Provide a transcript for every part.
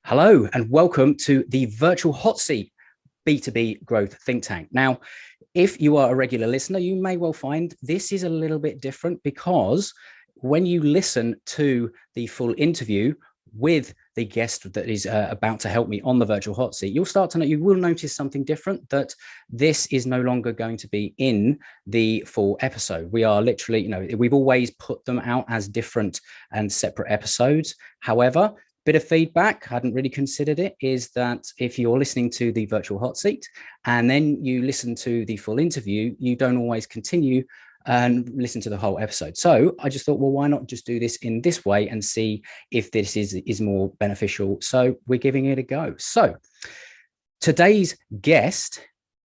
Hello and welcome to the virtual hot seat B2B Growth Think Tank. Now, if you are a regular listener, you may well find this is a little bit different because when you listen to the full interview with the guest that is about to help me on the virtual hot seat, you will notice something different, that this is no longer going to be in the full episode. We are literally, we've always put them out as different and separate episodes. However, bit of feedback, hadn't really considered it, is that if you're listening to the virtual hot seat and then you listen to the full interview, you don't always continue and listen to the whole episode. So I just thought, well, why not just do this in this way and see if this is more beneficial? So we're giving it a go. So today's guest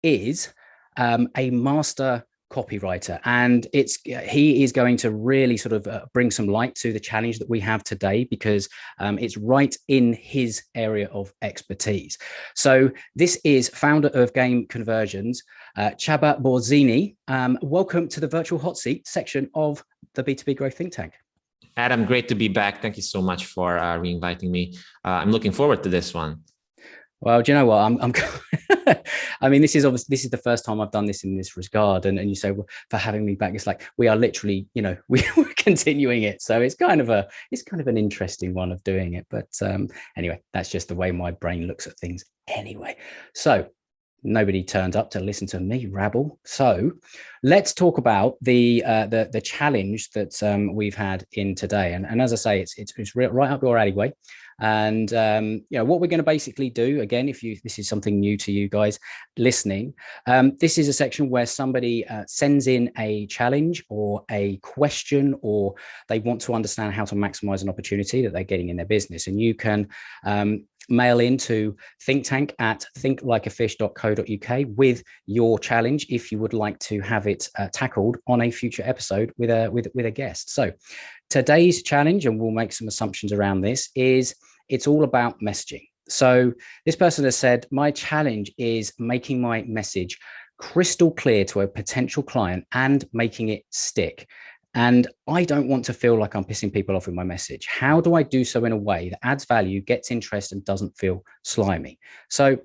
is a master copywriter, and he is going to really sort of bring some light to the challenge that we have today, because it's right in his area of expertise. So this is founder of Game Conversions, Csaba Borzasi. Welcome to the virtual hot seat section of the B2B Growth Think Tank. Adam, great to be back. Thank you so much for re-inviting me. I'm looking forward to this one. Well, do you know what? I mean, this is the first time I've done this in this regard. And you say, well, for having me back, it's like, we are literally, we're continuing it. So it's kind of an interesting one of doing it. But anyway, that's just the way my brain looks at things anyway. So nobody turned up to listen to me rabble. So let's talk about the challenge that we've had in today. And as I say, it's right up your alleyway. And what we're going to basically do, again, this is something new to you guys listening, this is a section where somebody sends in a challenge or a question, or they want to understand how to maximize an opportunity that they're getting in their business. And you can mail into thinkttank@thinklikeafish.co.uk with your challenge if you would like to have it tackled on a future episode with a guest. So today's challenge, and we'll make some assumptions around this, is it's all about messaging. So this person has said, my challenge is making my message crystal clear to a potential client and making it stick. And I don't want to feel like I'm pissing people off with my message. How do I do so in a way that adds value, gets interest, and doesn't feel slimy? So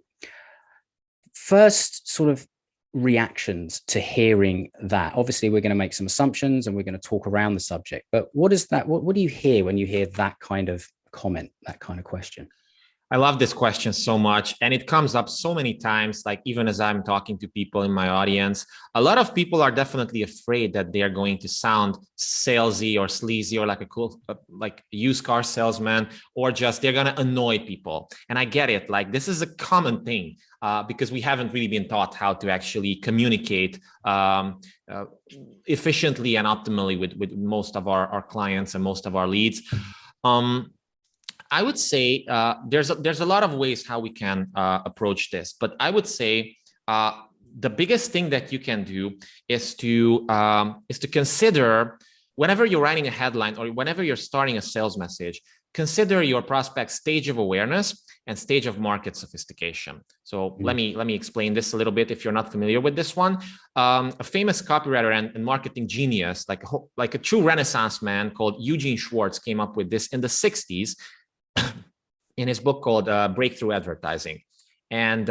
first sort of reactions to hearing that, obviously we're going to make some assumptions and we're going to talk around the subject, but what do you hear when you hear that kind of comment, that kind of question? I love this question so much. And it comes up so many times, like even as I'm talking to people in my audience, a lot of people are definitely afraid that they are going to sound salesy or sleazy or like a cool, like used car salesman, or just they're going to annoy people. And I get it. Like this is a common thing because we haven't really been taught how to actually communicate efficiently and optimally with most of our clients and most of our leads. I would say there's a lot of ways how we can approach this, but I would say the biggest thing that you can do is to consider, whenever you're writing a headline or whenever you're starting a sales message, consider your prospect's stage of awareness and stage of market sophistication. So let me explain this a little bit if you're not familiar with this one. A famous copywriter and marketing genius, like a true Renaissance man called Eugene Schwartz, came up with this in the 60s. In his book called Breakthrough Advertising. And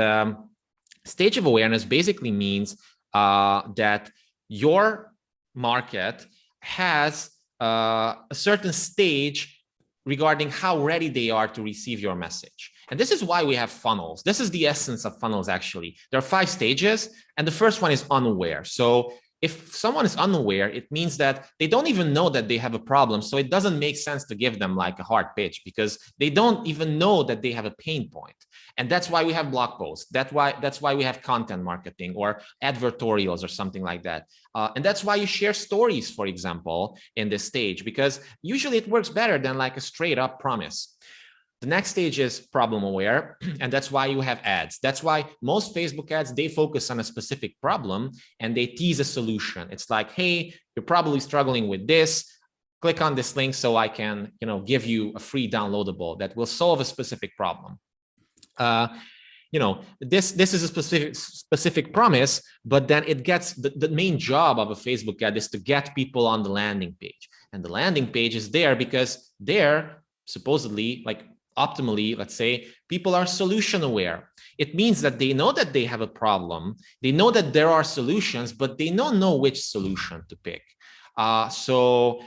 stage of awareness basically means that your market has a certain stage regarding how ready they are to receive your message. And this is why we have funnels. This is the essence of funnels, actually. There are 5 stages, and the first one is unaware. So if someone is unaware, it means that they don't even know that they have a problem. So it doesn't make sense to give them like a hard pitch because they don't even know that they have a pain point. And that's why we have blog posts. That's why we have content marketing or advertorials or something like that. And that's why you share stories, for example, in this stage, because usually it works better than like a straight up promise. The next stage is problem aware, and that's why you have ads. That's why most Facebook ads, they focus on a specific problem and they tease a solution. It's like, hey, you're probably struggling with this. Click on this link so I can, give you a free downloadable that will solve a specific problem. This is a specific promise, but then it gets the main job of a Facebook ad is to get people on the landing page. And the landing page is there because there supposedly, like, optimally, let's say, people are solution aware. It means that they know that they have a problem. They know that there are solutions, but they don't know which solution to pick. So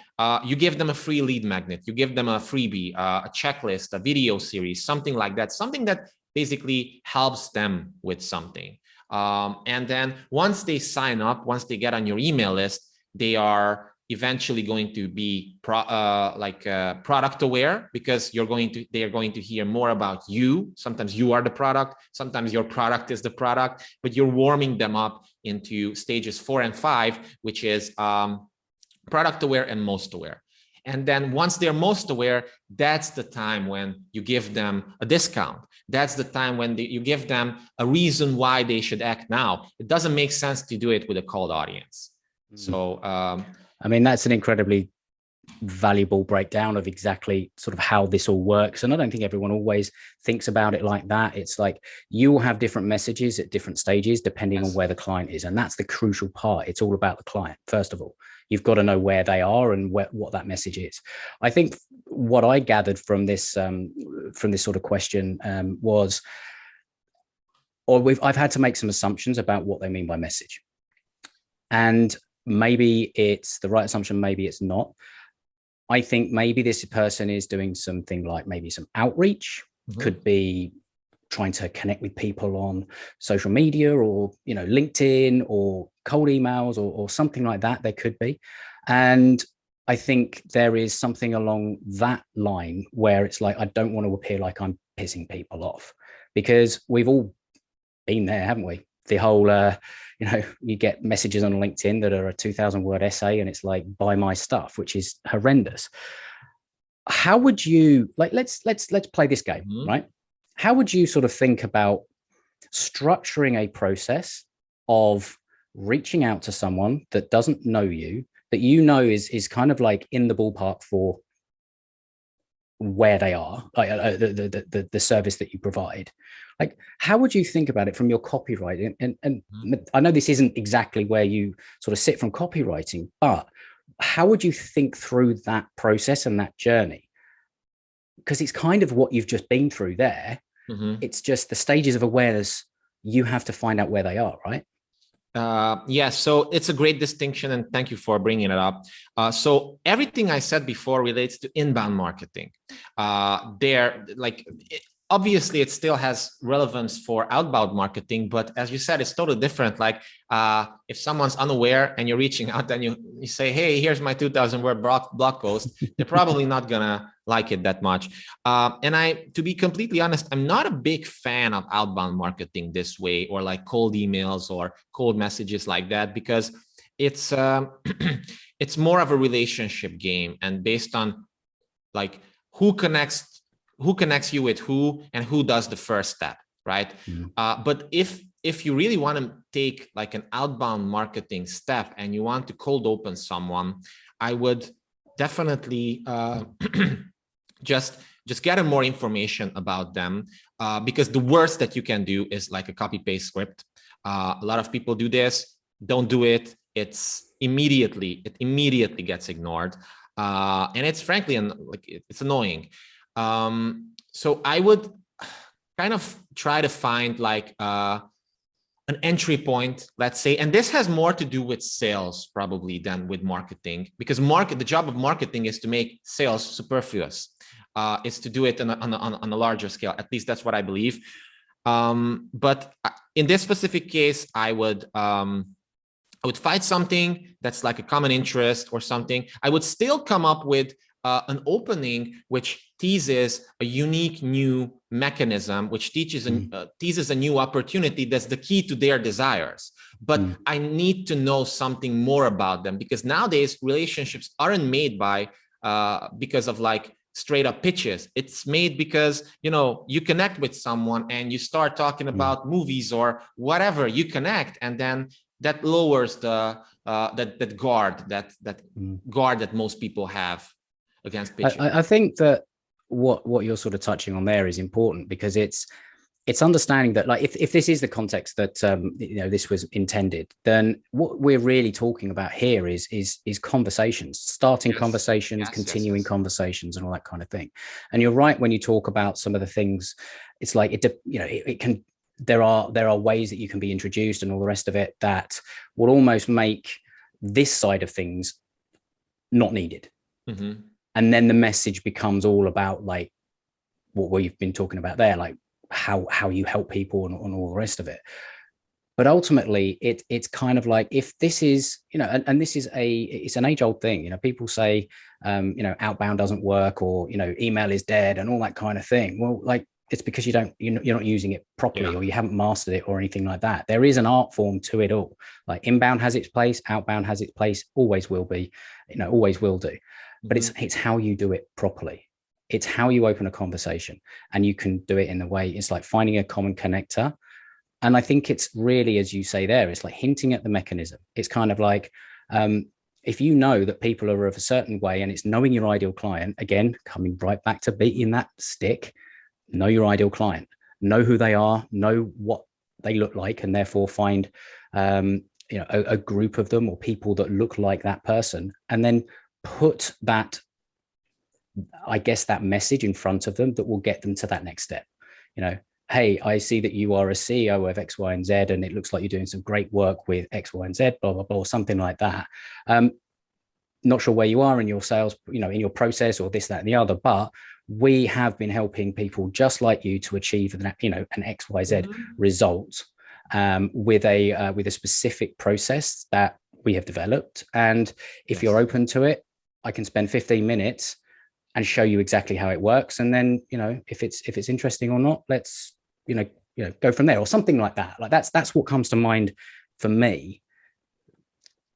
you give them a free lead magnet, you give them a freebie, a checklist, a video series, something like that, something that basically helps them with something. And then once they sign up, once they get on your email list, they are eventually going to be product aware, because they are going to hear more about you. Sometimes you are the product, sometimes your product is the product, but you're warming them up into stages 4 and 5, which is product aware and most aware. And then once they're most aware, that's the time when you give them a discount. That's the time when you give them a reason why they should act now. It doesn't make sense to do it with a cold audience. So, I mean, that's an incredibly valuable breakdown of exactly sort of how this all works. And I don't think everyone always thinks about it like that. It's like you will have different messages at different stages, depending on where the client is. And that's the crucial part. It's all about the client. First of all, you've got to know where they are and what that message is. I think what I gathered from this sort of question was, I've had to make some assumptions about what they mean by message. And maybe it's the right assumption, maybe it's not. I think maybe this person is doing something like maybe some outreach, could be trying to connect with people on social media or, LinkedIn or cold emails or something like that. There could be. And I think there is something along that line where it's like, I don't want to appear like I'm pissing people off, because we've all been there, haven't we? The whole, you get messages on LinkedIn that are a 2,000-word essay, and it's like, buy my stuff, which is horrendous. How would you let's play this game, right? How would you sort of think about structuring a process of reaching out to someone that doesn't know you, that is kind of like in the ballpark for where they are, like the service that you provide? Like, how would you think about it from your copywriting? And I know this isn't exactly where you sort of sit from copywriting, but how would you think through that process and that journey? Because it's kind of what you've just been through there. It's just the stages of awareness. You have to find out where they are, right? Yeah, so it's a great distinction, and thank you for bringing it up. So everything I said before relates to inbound marketing. Obviously, it still has relevance for outbound marketing, but as you said, it's totally different. Like if someone's unaware and you're reaching out and you say, hey, here's my 2,000-word blog post, they're probably not gonna like it that much. And to be completely honest, I'm not a big fan of outbound marketing this way, or like cold emails or cold messages like that, because it's it's more of a relationship game, and based on like who connects you with who and who does the first step, right? But if you really want to take like an outbound marketing step and you want to cold open someone, I would definitely just gather more information about them, because the worst that you can do is like a copy paste script. A lot of people do this. Don't do it. It immediately gets ignored, and it's frankly it's annoying. So I would kind of try to find like an entry point, let's say, and this has more to do with sales probably than with marketing, because the job of marketing is to make sales superfluous. It's to do it on a larger scale. At least that's what I believe. But in this specific case, I would find something that's like a common interest or something. I would still come up with an opening which teases a unique new mechanism, which teases a new opportunity that's the key to their desires. But I need to know something more about them, because nowadays relationships aren't made because of like straight up pitches. It's made because, you connect with someone and you start talking about movies or whatever, you connect, and then that lowers the that guard that most people have against pitching. I think that what you're sort of touching on there is important, because it's it's understanding that, like, if this is the context that this was intended, then what we're really talking about here is conversations, starting conversations, continuing conversations, and all that kind of thing. And you're right when you talk about some of the things. It's like it can. There are ways that you can be introduced and all the rest of it that will almost make this side of things not needed. Mm-hmm. And then the message becomes all about, like, what we've been talking about there, like how you help people and all the rest of it. But ultimately it's kind of like, if this is, and this is it's an age old thing, people say, outbound doesn't work, or, email is dead and all that kind of thing. Well, like, it's because you're not using it properly, or you haven't mastered it or anything like that. There is an art form to it all. Like, inbound has its place, outbound has its place, always will be, always will do. But it's how you do it properly. It's how you open a conversation, and you can do it in the way, it's like finding a common connector. And I think it's really, as you say there, it's like hinting at the mechanism. It's kind of like, if you know that people are of a certain way, and it's knowing your ideal client, again, coming right back to beating that stick, know your ideal client, know who they are, know what they look like, and therefore find, a group of them or people that look like that person, and then put that, I guess, that message in front of them that will get them to that next step. Hey, I see that you are a CEO of X, Y, and Z, and it looks like you're doing some great work with X, Y, and Z, blah, blah, blah, or something like that. Not sure where you are in your sales, in your process, or this, that, and the other, but we have been helping people just like you to achieve an XYZ result with a specific process that we have developed. And if you're open to it, I can spend 15 minutes and show you exactly how it works. And then, if it's interesting or not, let's, go from there, or something like that. Like, that's what comes to mind for me,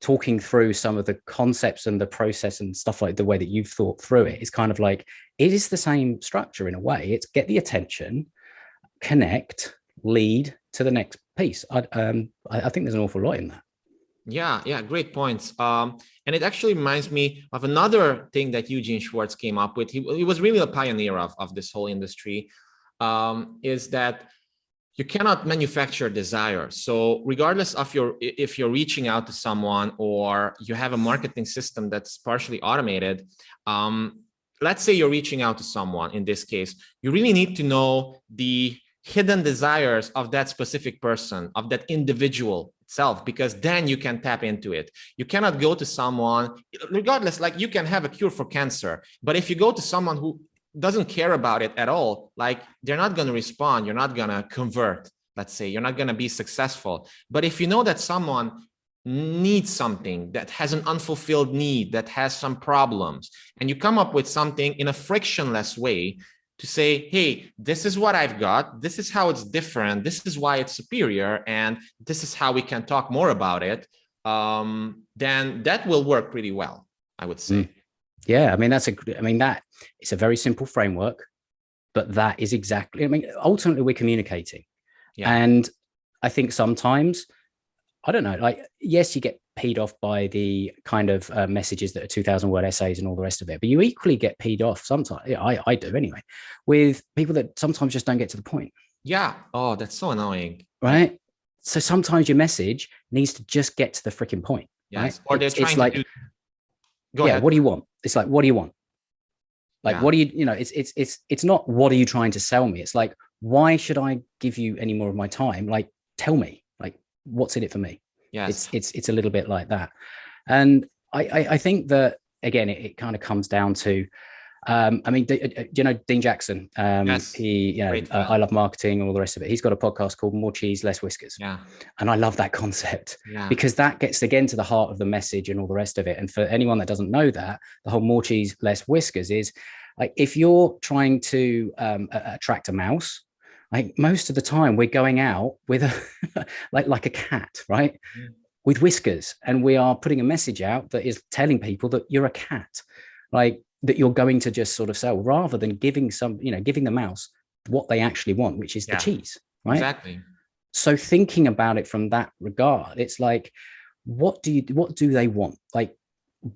talking through some of the concepts and the process and stuff, like the way that you've thought through it. Is kind of like, it is the same structure in a way. It's get the attention, connect, lead to the next piece. I think there's an awful lot in that. Yeah, great points. And it actually reminds me of another thing that Eugene Schwartz came up with. He was really a pioneer of this whole industry, is that you cannot manufacture desire. So regardless of if you're reaching out to someone, or you have a marketing system that's partially automated, let's say you're reaching out to someone. In this case, you really need to know the hidden desires of that specific person, of that individual itself, because then you can tap into it. You cannot go to someone, regardless, like, you can have a cure for cancer, but if you go to someone who doesn't care about it at all, like, they're not going to respond, you're not going to convert, let's say, you're not going to be successful. But if you know that someone needs something, that has an unfulfilled need, that has some problems, and you come up with something in a frictionless way to say, hey, this is what I've got, this is how it's different, this is why it's superior, and this is how we can talk more about it, then that will work pretty well, I would say. Yeah, that it's a very simple framework, but that is exactly, ultimately we're communicating. Yeah. And I think sometimes, I don't know, like, yes, you get peed off by the kind of messages that are 2,000 word essays and all the rest of it, but you equally get peed off sometimes, I do anyway, with people that sometimes just don't get to the point. Yeah. Oh, that's so annoying. Right. So sometimes your message needs to just get to the freaking point. Yes. Right? Or they're trying to Go ahead. What do you want? It's like, what do you want? Like, what do you, it's not, what are you trying to sell me? It's like, why should I give you any more of my time? Like, tell me, like, what's in it for me? Yes. It's a little bit like that. And I think that, again, it kind of comes down to, Dean Jackson, yes. he, I Love Marketing and all the rest of it. He's got a podcast called More Cheese, Less Whiskers. Yeah. And I love that concept because that gets again to the heart of the message and all the rest of it. And for anyone that doesn't know that, the whole more cheese, less whiskers is like, if you're trying to attract a mouse, like, most of the time we're going out with a like a cat, right? With whiskers, and we are putting a message out that is telling people that you're a cat, like, that you're going to just sort of sell, rather than giving the mouse what they actually want, which is the cheese, right? Exactly. So thinking about it from that regard, it's like, what do they want? Like,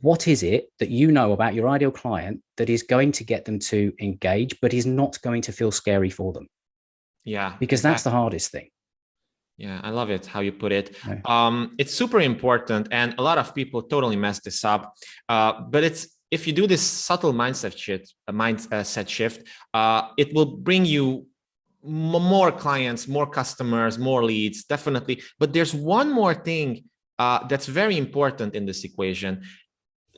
what is it that you know about your ideal client that is going to get them to engage, but is not going to feel scary for them? Yeah, because exactly. that's the hardest thing. Yeah, I love it how you put it. Yeah. It's super important, and a lot of people totally mess this up. But it's if you do this subtle mindset shift, it will bring you more clients, more customers, more leads, definitely. But there's one more thing that's very important in this equation.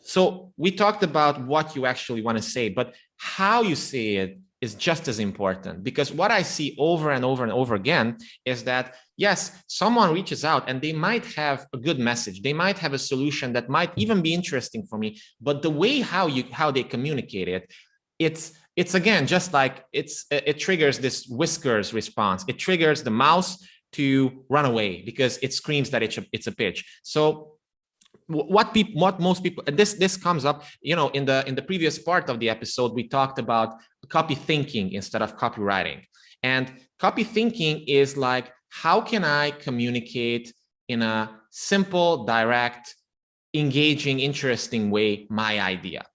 So we talked about what you actually want to say, but how you say it is just as important, because what I see over and over and over again is that, yes, someone reaches out and they might have a good message. They might have a solution that might even be interesting for me, but the way how they communicate it, it's again, just like it triggers this whiskers response. It triggers the mouse to run away because it screams that it's a pitch. So what most people, this comes up, in the previous part of the episode, we talked about copy thinking instead of copywriting. And copy thinking is like, how can I communicate in a simple, direct, engaging, interesting way my idea?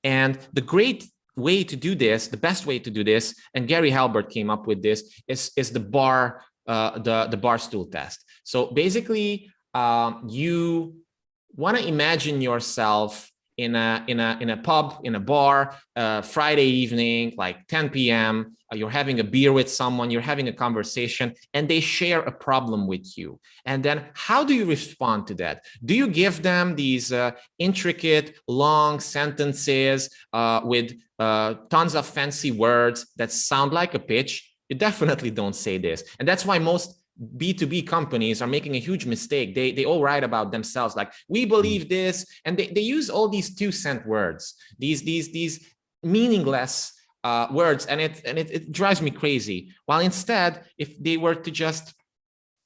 And the great way to do this, the best way to do this, and Gary Halbert came up with this, is the bar stool test. So basically, you want to imagine yourself in a pub, in a bar, Friday evening, like 10 p.m. You're having a beer with someone, you're having a conversation, and they share a problem with you. And then how do you respond to that? Do you give them these intricate, long sentences with tons of fancy words that sound like a pitch? You definitely don't say this. And that's why most B2B companies are making a huge mistake. They all write about themselves like, we believe this, and they use all these 2-cent words, these meaningless words, and it drives me crazy. While instead, if they were to just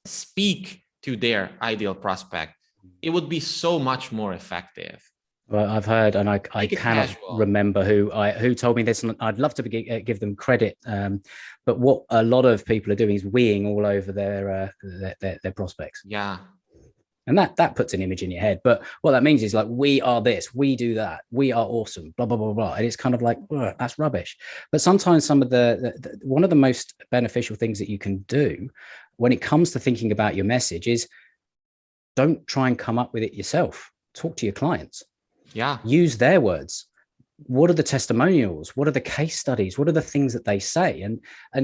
speak to their ideal prospect, it would be so much more effective. Well, I've heard, and I cannot remember who told me this, and I'd love to give them credit. But what a lot of people are doing is weeing all over their prospects. Yeah. And that puts an image in your head. But what that means is like, we are this, we do that, we are awesome, blah, blah, blah, blah. And it's kind of like, that's rubbish. But sometimes some of one of the most beneficial things that you can do when it comes to thinking about your message is, don't try and come up with it yourself. Talk to your clients. Yeah. Use their words. What are the testimonials? What are the case studies? What are the things that they say? And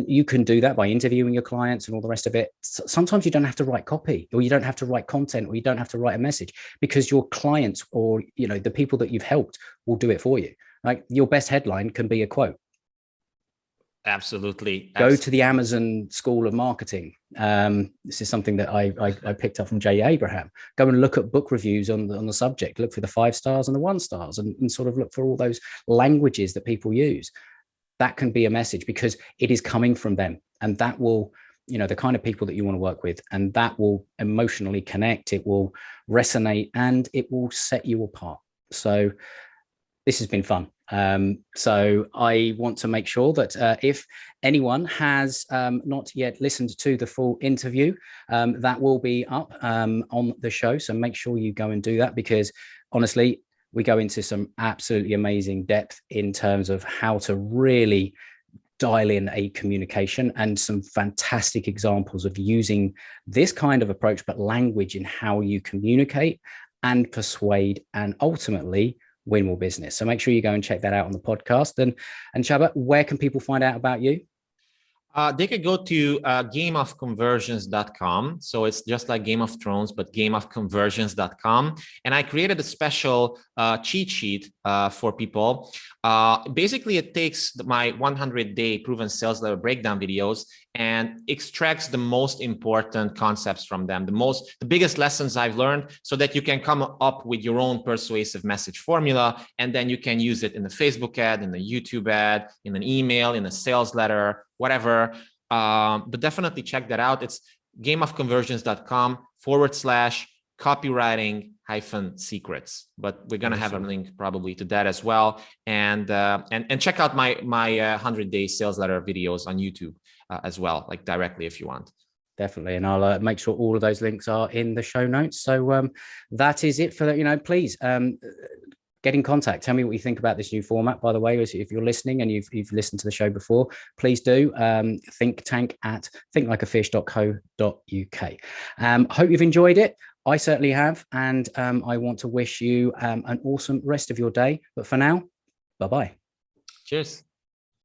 you can do that by interviewing your clients and all the rest of it. Sometimes you don't have to write copy, or you don't have to write content, or you don't have to write a message, because your clients, or the people that you've helped, will do it for you. Like, your best headline can be a quote. Absolutely. Go to the Amazon School of Marketing. This is something that I picked up from Jay Abraham. Go and look at book reviews on the subject. Look for the 5 stars and the 1 stars, and sort of look for all those languages that people use. That can be a message, because it is coming from them, and that will, the kind of people that you want to work with, and that will emotionally connect. It will resonate, and it will set you apart. So this has been fun. So I want to make sure that if anyone has not yet listened to the full interview, that will be up on the show. So make sure you go and do that, because honestly, we go into some absolutely amazing depth in terms of how to really dial in a communication, and some fantastic examples of using this kind of approach, but language in how you communicate and persuade, and ultimately win more business. So make sure you go and check that out on the podcast. And Csaba, where can people find out about you? They could go to gameofconversions.com. So it's just like Game of Thrones, but gameofconversions.com. And I created a special cheat sheet for people. Basically, it takes my 100-day proven sales level breakdown videos and extracts the most important concepts from them, the biggest lessons I've learned, so that you can come up with your own persuasive message formula, and then you can use it in the Facebook ad, in the YouTube ad, in an email, in a sales letter, whatever. But definitely check that out. It's gameofconversions.com/copywriting-secrets. But we're going to have a link probably to that as well. And check out my 100-day sales letter videos on YouTube as well, like directly if you want. Definitely. And I'll make sure all of those links are in the show notes. So that is it for that. Please get in contact. Tell me what you think about this new format. By the way, if you're listening and you've listened to the show before, please do. Think tank at thinklikeafish.co.uk. Hope you've enjoyed it. I certainly have. And I want to wish you an awesome rest of your day. But for now, bye-bye. Cheers.